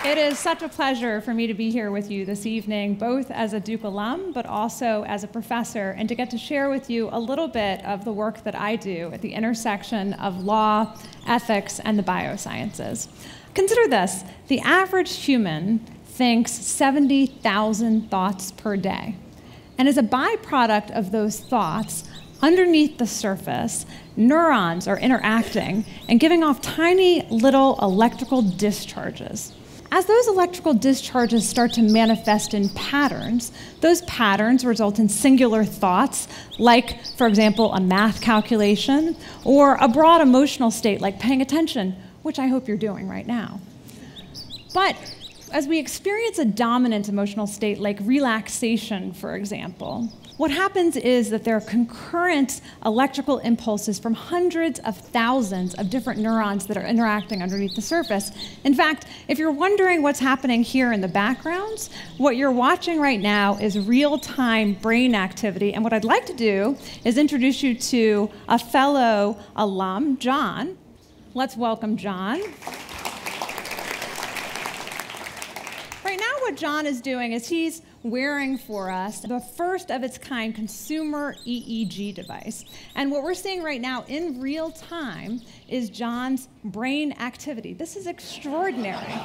It is such a pleasure for me to be here with you this evening, both as a Duke alum, but also as a professor, and to get to share with you a little bit of the work that I do at the intersection of law, ethics, and the biosciences. Consider this: the average human thinks 70,000 thoughts per day. And as a byproduct of those thoughts, underneath the surface, neurons are interacting and giving off tiny little electrical discharges. As those electrical discharges start to manifest in patterns, those patterns result in singular thoughts, like, for example, a math calculation, or a broad emotional state like paying attention, which I hope you're doing right now. But as we experience a dominant emotional state like relaxation, for example, what happens is that there are concurrent electrical impulses from hundreds of thousands of different neurons that are interacting underneath the surface. In fact, if you're wondering what's happening here in the background, what you're watching right now is real-time brain activity. And what I'd like to do is introduce you to a fellow alum, John. Let's welcome John. Right now, what John is doing is he's wearing for us the first of its kind consumer EEG device. And what we're seeing right now in real time is John's brain activity. This is extraordinary.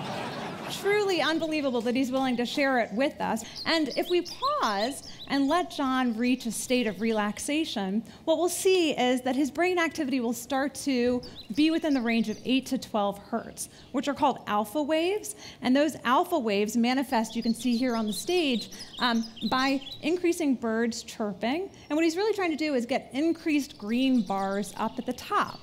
Truly unbelievable that he's willing to share it with us. And if we pause and let John reach a state of relaxation, what we'll see is that his brain activity will start to be within the range of 8 to 12 hertz, which are called alpha waves. And those alpha waves manifest, you can see here on the stage, by increasing birds chirping. And what he's really trying to do is get increased green bars up at the top.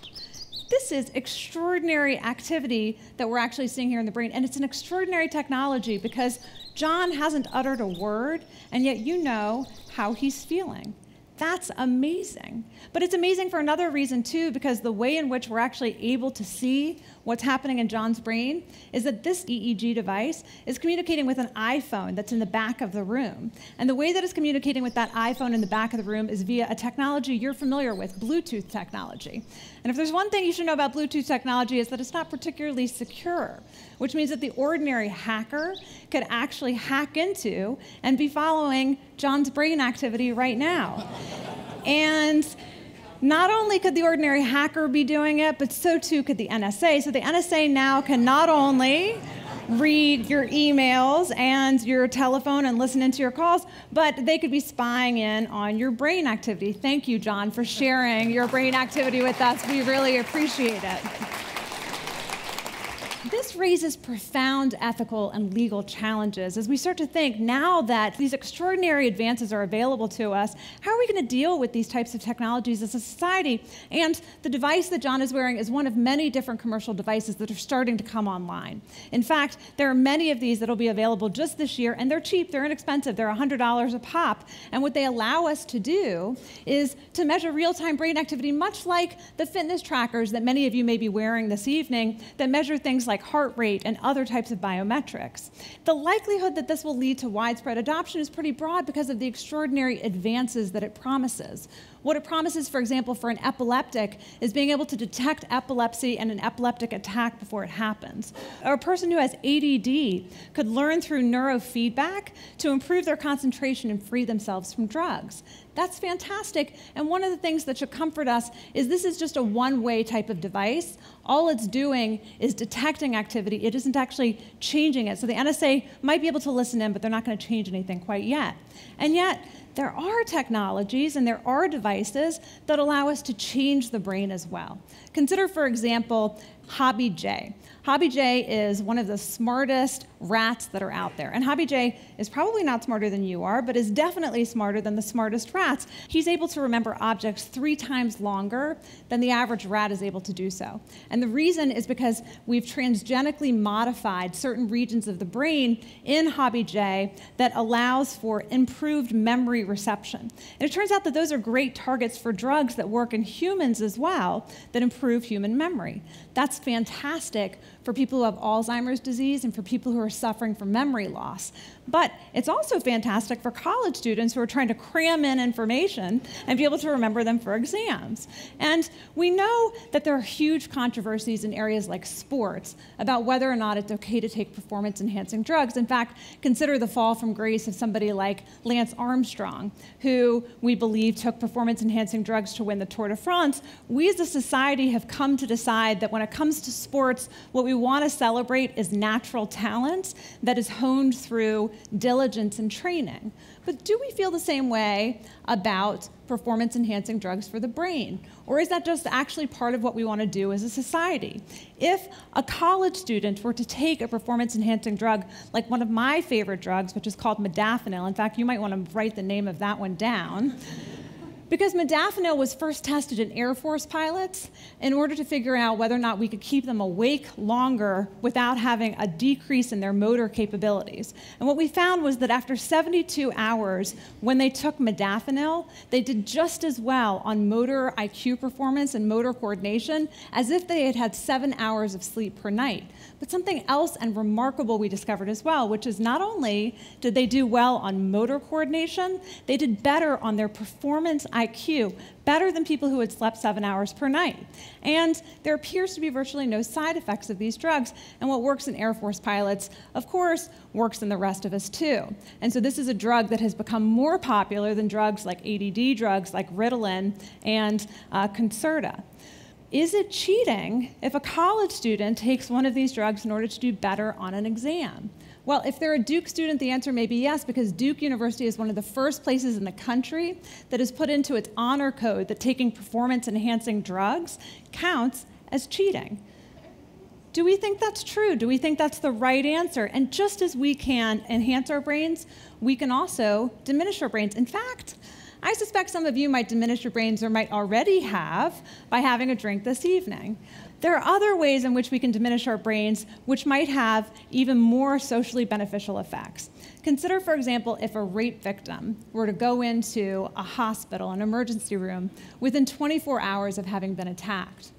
This is extraordinary activity that we're actually seeing here in the brain, and it's an extraordinary technology because John hasn't uttered a word, and yet you know how he's feeling. That's amazing. But it's amazing for another reason too, because the way in which we're actually able to see what's happening in John's brain is that this EEG device is communicating with an iPhone that's in the back of the room. And the way that it's communicating with that iPhone in the back of the room is via a technology you're familiar with, Bluetooth technology. And if there's one thing you should know about Bluetooth technology is that it's not particularly secure, which means that the ordinary hacker could actually hack into and be following John's brain activity right now. And not only could the ordinary hacker be doing it, but so too could the NSA. So the NSA now can not only read your emails and your telephone and listen into your calls, but they could be spying in on your brain activity. Thank you, John, for sharing your brain activity with us. We really appreciate it. This raises profound ethical and legal challenges as we start to think, now that these extraordinary advances are available to us, how are we going to deal with these types of technologies as a society? And the device that John is wearing is one of many different commercial devices that are starting to come online. In fact, there are many of these that will be available just this year, and they're cheap, they're inexpensive, they're $100 a pop. And what they allow us to do is to measure real-time brain activity, much like the fitness trackers that many of you may be wearing this evening, that measure things like heart rate and other types of biometrics. The likelihood that this will lead to widespread adoption is pretty broad because of the extraordinary advances that it promises. What it promises, for example, for an epileptic is being able to detect epilepsy and an epileptic attack before it happens. Or a person who has ADD could learn through neurofeedback to improve their concentration and free themselves from drugs. That's fantastic, and one of the things that should comfort us is this is just a one-way type of device. All it's doing is detecting activity. It isn't actually changing it. So the NSA might be able to listen in, but they're not going to change anything quite yet. And yet, there are technologies and there are devices that allow us to change the brain as well. Consider, for example, Hobby J. Hobby J is one of the smartest rats that are out there. And Hobby J is probably not smarter than you are, but is definitely smarter than the smartest rats. He's able to remember objects 3 times longer than the average rat is able to do so. And the reason is because we've transgenically modified certain regions of the brain in Hobby J that allows for improved memory reception. And it turns out that those are great targets for drugs that work in humans as well, that improve human memory. That's that's fantastic for people who have Alzheimer's disease and for people who are suffering from memory loss. But it's also fantastic for college students who are trying to cram in information and be able to remember them for exams. And we know that there are huge controversies in areas like sports about whether or not it's okay to take performance-enhancing drugs. In fact, consider the fall from grace of somebody like Lance Armstrong, who we believe took performance-enhancing drugs to win the Tour de France. We as a society have come to decide that when it comes to sports, what we want to celebrate is natural talent that is honed through diligence and training. But do we feel the same way about performance-enhancing drugs for the brain? Or is that just actually part of what we want to do as a society? If a college student were to take a performance-enhancing drug, like one of my favorite drugs, which is called modafinil, in fact, you might want to write the name of that one down, because modafinil was first tested in Air Force pilots in order to figure out whether or not we could keep them awake longer without having a decrease in their motor capabilities. And what we found was that after 72 hours, when they took modafinil, they did just as well on motor IQ performance and motor coordination as if they had had 7 hours of sleep per night. But something else and remarkable we discovered as well, which is not only did they do well on motor coordination, they did better on their performance IQ, better than people who had slept 7 hours per night. And there appears to be virtually no side effects of these drugs. And what works in Air Force pilots, of course, works in the rest of us too. And so this is a drug that has become more popular than drugs like ADD drugs like Ritalin and Concerta. Is it cheating if a college student takes one of these drugs in order to do better on an exam? Well, if they're a Duke student, the answer may be yes, because Duke University is one of the first places in the country that has put into its honor code that taking performance-enhancing drugs counts as cheating. Do we think that's true? Do we think that's the right answer? And just as we can enhance our brains, we can also diminish our brains. In fact, I suspect some of you might diminish your brains or might already have by having a drink this evening. There are other ways in which we can diminish our brains which might have even more socially beneficial effects. Consider, for example, if a rape victim were to go into a hospital, an emergency room, within 24 hours of having been attacked.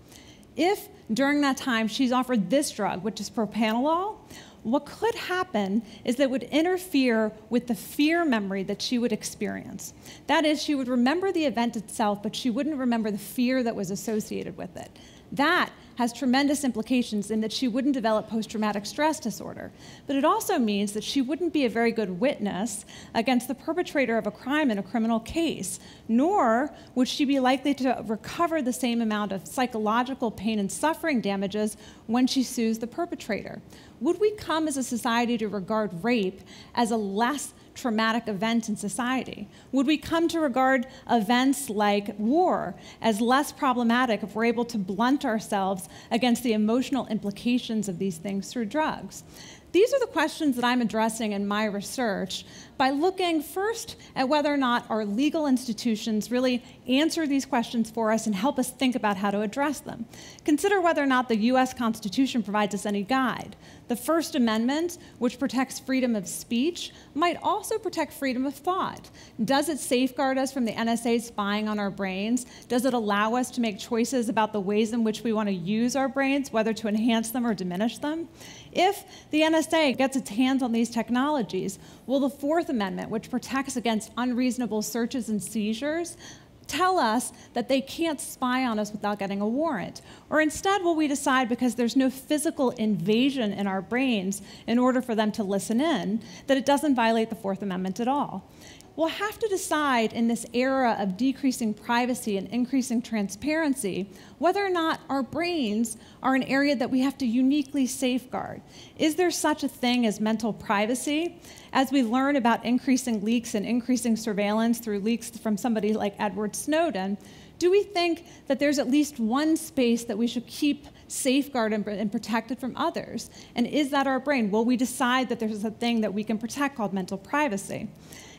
If during that time she's offered this drug, which is propranolol, what could happen is that it would interfere with the fear memory that she would experience. That is, she would remember the event itself, but she wouldn't remember the fear that was associated with it. That has tremendous implications in that she wouldn't develop post-traumatic stress disorder. But it also means that she wouldn't be a very good witness against the perpetrator of a crime in a criminal case, nor would she be likely to recover the same amount of psychological pain and suffering damages when she sues the perpetrator. Would we come as a society to regard rape as a less traumatic event in society? Would we come to regard events like war as less problematic if we're able to blunt ourselves against the emotional implications of these things through drugs? These are the questions that I'm addressing in my research by looking first at whether or not our legal institutions really answer these questions for us and help us think about how to address them. Consider whether or not the US Constitution provides us any guide. The First Amendment, which protects freedom of speech, might also protect freedom of thought. Does it safeguard us from the NSA spying on our brains? Does it allow us to make choices about the ways in which we want to use our brains, whether to enhance them or diminish them? If the NSA gets its hands on these technologies, will the Fourth Amendment, which protects against unreasonable searches and seizures, tell us that they can't spy on us without getting a warrant? Or instead, will we decide, because there's no physical invasion in our brains in order for them to listen in, that it doesn't violate the Fourth Amendment at all? We'll have to decide in this era of decreasing privacy and increasing transparency whether or not our brains are an area that we have to uniquely safeguard. Is there such a thing as mental privacy? As we learn about increasing leaks and increasing surveillance through leaks from somebody like Edward Snowden, do we think that there's at least one space that we should keep safeguarded and protected from others? And is that our brain? Will we decide that there's a thing that we can protect called mental privacy?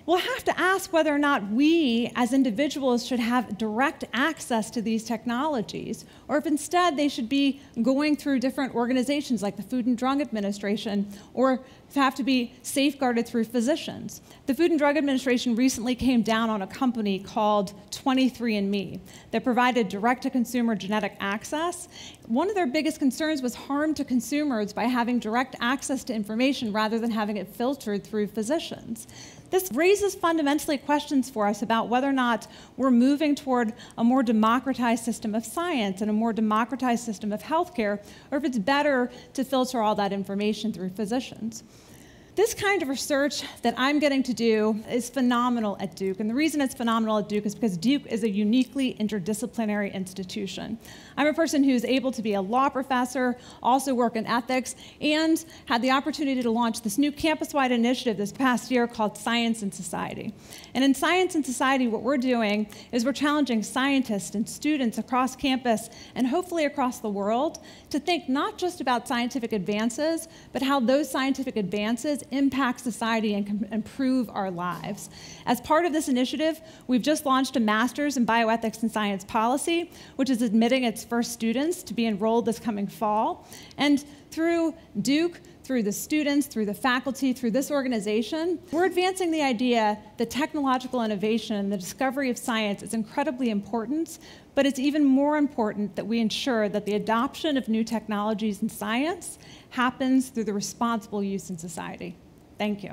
we'll have to ask whether or not we as individuals should have direct access to these technologies, or if instead they should be going through different organizations like the Food and Drug Administration, or have to be safeguarded through physicians. The Food and Drug Administration recently came down on a company called 23andMe that provided direct-to-consumer genetic access. One of their biggest concerns was harm to consumers by having direct access to information rather than having it filtered through physicians. This raises fundamentally questions for us about whether or not we're moving toward a more democratized system of science and a more democratized system of healthcare, or if it's better to filter all that information through physicians. This kind of research that I'm getting to do is phenomenal at Duke, and the reason it's phenomenal at Duke is because Duke is a uniquely interdisciplinary institution. I'm a person who's able to be a law professor, also work in ethics, and had the opportunity to launch this new campus-wide initiative this past year called Science and Society. And in Science and Society, what we're doing is we're challenging scientists and students across campus and hopefully across the world to think not just about scientific advances, but how those scientific advances impact society and can improve our lives. As part of this initiative, we've just launched a master's in bioethics and science policy, which is admitting its first students to be enrolled this coming fall. And through Duke, through the students, through the faculty, through this organization, we're advancing the idea that technological innovation and the discovery of science is incredibly important, but it's even more important that we ensure that the adoption of new technologies in science happens through the responsible use in society. Thank you.